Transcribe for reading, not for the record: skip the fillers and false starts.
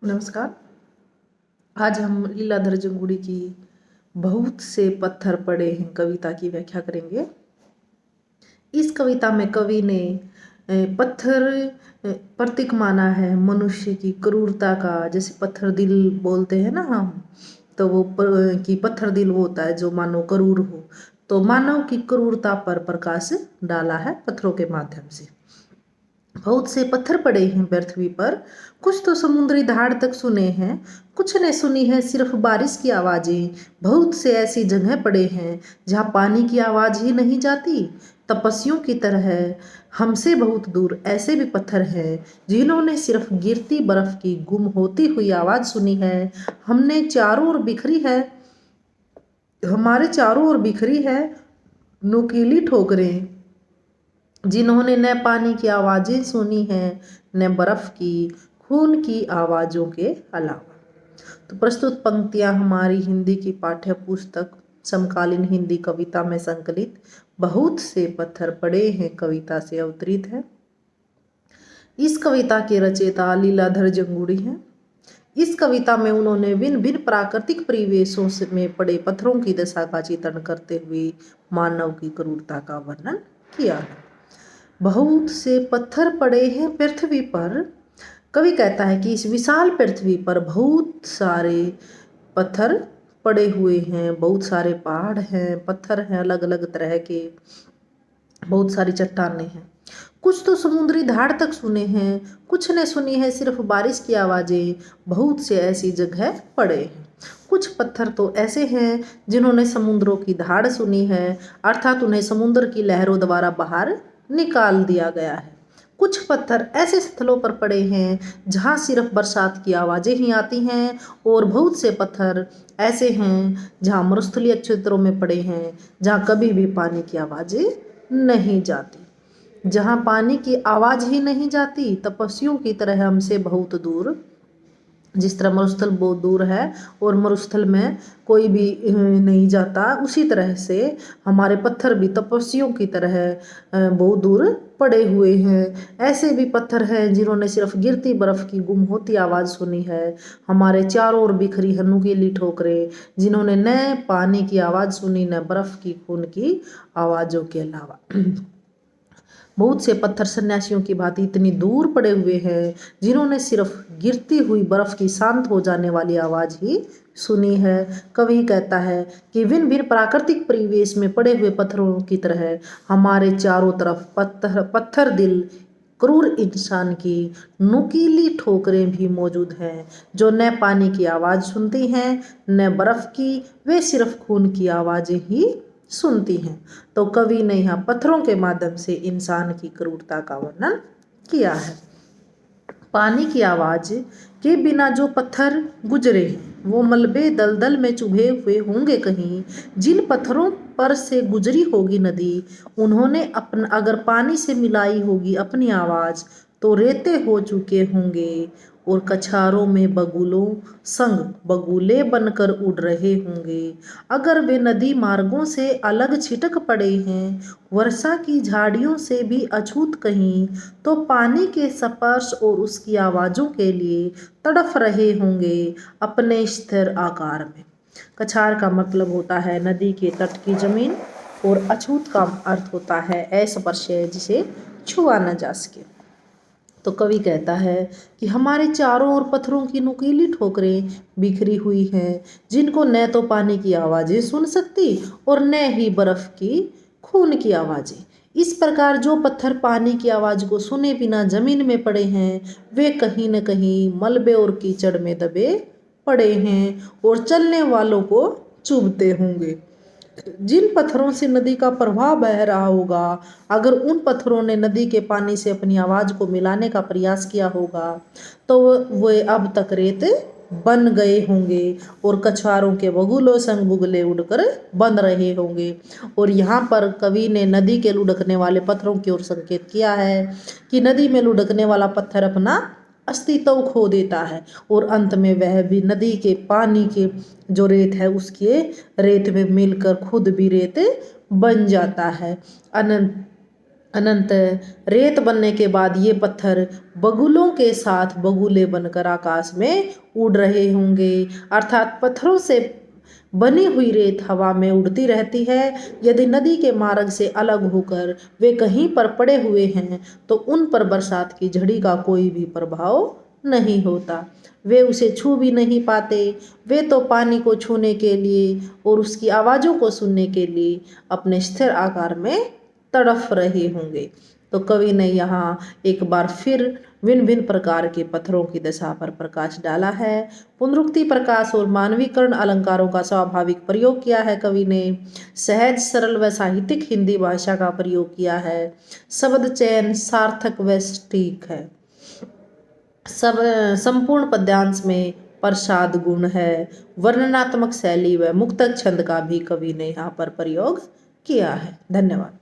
नमस्कार। आज हम लीलाधर जंगुड़ी की बहुत से पत्थर पड़े हैं कविता की व्याख्या करेंगे। इस कविता में कवि ने पत्थर प्रतीक माना है मनुष्य की क्रूरता का। जैसे पत्थर दिल बोलते हैं ना हम, तो वो कि पत्थर दिल वो होता है जो मानव क्रूर हो। तो मानव की क्रूरता पर प्रकाश डाला है पत्थरों के माध्यम से। बहुत से पत्थर पड़े हैं पृथ्वी पर, कुछ तो समुद्री धाड़ तक सुने हैं, कुछ ने सुनी है सिर्फ बारिश की आवाजें। बहुत से ऐसी जगह पड़े हैं जहाँ पानी की आवाज ही नहीं जाती। तपस्वियों की तरह हमसे बहुत दूर ऐसे भी पत्थर हैं जिन्होंने सिर्फ गिरती बर्फ की गुम होती हुई आवाज सुनी है। हमने चारों ओर बिखरी है हमारे चारों ओर बिखरी है नुकीली ठोकरें, जिन्होंने न पानी की आवाजें सुनी हैं न बर्फ की खून की आवाजों के अलावा। तो प्रस्तुत पंक्तियां हमारी हिंदी की पाठ्य पुस्तक समकालीन हिंदी कविता में संकलित बहुत से पत्थर पड़े हैं कविता से अवतरित है। इस कविता के रचयिता लीलाधर जंगुड़ी हैं। इस कविता में उन्होंने भिन्न भिन्न प्राकृतिक परिवेशों में पड़े पत्थरों की दशा का चित्रण करते हुए मानव की क्रूरता का वर्णन किया है। बहुत से पत्थर पड़े हैं पृथ्वी पर। कवि कहता है कि इस विशाल पृथ्वी पर बहुत सारे पत्थर पड़े हुए हैं, बहुत सारे पहाड़ हैं, पत्थर हैं अलग अलग तरह के, बहुत सारी चट्टानें हैं। कुछ तो समुद्री धाड़ तक सुने हैं, कुछ ने सुनी है सिर्फ बारिश की आवाजें। बहुत से ऐसी जगह पड़े हैं। कुछ पत्थर तो ऐसे हैं जिन्होंने समुद्रों की धाड़ सुनी है, अर्थात उन्हें समुद्र की लहरों द्वारा बाहर निकाल दिया गया है। कुछ पत्थर ऐसे स्थलों पर पड़े हैं जहाँ सिर्फ बरसात की आवाजें ही आती हैं, और बहुत से पत्थर ऐसे हैं जहाँ मरुस्थलीय क्षेत्रों में पड़े हैं, जहाँ कभी भी पानी की आवाजें नहीं जाती। जहाँ पानी की आवाज ही नहीं जाती, तपस्वियों की तरह हमसे बहुत दूर। जिस तरह मरुस्थल बहुत दूर है और मरुस्थल में कोई भी नहीं जाता, उसी तरह से हमारे पत्थर भी तपस्वियों की तरह बहुत दूर पड़े हुए हैं। ऐसे भी पत्थर हैं जिन्होंने सिर्फ गिरती बर्फ की गुम होती आवाज़ सुनी है। हमारे चारों ओर बिखरी है नुकीली ठोकरें, जिन्होंने न पानी की आवाज़ सुनी न बर्फ की खून की आवाज़ों के अलावा। बहुत से पत्थर सन्यासियों की भांति इतनी दूर पड़े हुए हैं जिन्होंने सिर्फ गिरती हुई बर्फ की शांत हो जाने वाली आवाज ही सुनी है। कवि कहता है कि भिन्न भिन्न प्राकृतिक परिवेश में पड़े हुए पत्थरों की तरह हमारे चारों तरफ पत्थर दिल क्रूर इंसान की नुकीली ठोकरें भी मौजूद हैं, जो न पानी की आवाज़ सुनती हैं न बर्फ की, वे सिर्फ खून की आवाज़ें ही सुनती हैं। तो कवि ने यहाँ पत्थरों के माध्यम से इंसान की क्रूरता का वर्णन किया है। पानी की आवाज के बिना जो पत्थर गुजरे वो मलबे दलदल में चुभे हुए होंगे कहीं। जिन पत्थरों पर से गुजरी होगी नदी, उन्होंने अगर पानी से मिलाई होगी अपनी आवाज, तो रेते हो चुके होंगे और कछारों में बगुलों संग बगुले बनकर उड़ रहे होंगे। अगर वे नदी मार्गों से अलग छिटक पड़े हैं, वर्षा की झाड़ियों से भी अछूत कहीं, तो पानी के स्पर्श और उसकी आवाज़ों के लिए तड़फ रहे होंगे अपने स्थिर आकार में। कछार का मतलब होता है नदी के तट की जमीन, और अछूत का अर्थ होता है अस्पर्शीय, जिसे छुआ न जा सके। तो कवि कहता है कि हमारे चारों ओर पत्थरों की नुकीली ठोकरें बिखरी हुई हैं, जिनको न तो पानी की आवाज़ें सुन सकती और न ही बर्फ की खून की आवाज़ें। इस प्रकार जो पत्थर पानी की आवाज़ को सुने बिना जमीन में पड़े हैं, वे कहीं न कहीं मलबे और कीचड़ में दबे पड़े हैं और चलने वालों को चुभते होंगे। जिन पत्थरों से नदी का प्रवाह बह रहा होगा, अगर उन पत्थरों ने नदी के पानी से अपनी आवाज़ को मिलाने का प्रयास किया होगा, तो वे अब तक रेत बन गए होंगे और कछुआरों के बगुलों संग बुगले उड़कर बन रहे होंगे। और यहाँ पर कवि ने नदी के लुढ़कने वाले पत्थरों की ओर संकेत किया है कि नदी में लुढ़कने वाला पत्थर अपना अस्तित्व खो देता है और अंत में वह भी नदी के पानी के जो रेत है उसके रेत में मिलकर खुद भी रेत बन जाता है। अनंत रेत बनने के बाद ये पत्थर बगुलों के साथ बगुले बनकर आकाश में उड़ रहे होंगे। अर्थात पत्थरों से बनी हुई रेत हवा में उड़ती रहती है। यदि नदी के मार्ग से अलग होकर वे कहीं पर पड़े हुए हैं तो उन पर बरसात की झड़ी का कोई भी प्रभाव नहीं होता। वे उसे छू भी नहीं पाते। वे तो पानी को छूने के लिए और उसकी आवाज़ों को सुनने के लिए अपने स्थिर आकार में तड़फ रहे होंगे। तो कवि ने यहाँ एक बार फिर भिन्न भिन्न प्रकार के पत्थरों की दशा पर प्रकाश डाला है। पुनरुक्ति, प्रकाश और मानवीकरण अलंकारों का स्वाभाविक प्रयोग किया है कवि ने। सहज, सरल व साहित्यिक हिंदी भाषा का प्रयोग किया है। शब्द चयन सार्थक व सटीक है। सब संपूर्ण पद्यांश में प्रसाद गुण है। वर्णनात्मक शैली व मुक्तक छंद का भी कवि ने यहाँ पर प्रयोग किया है। धन्यवाद।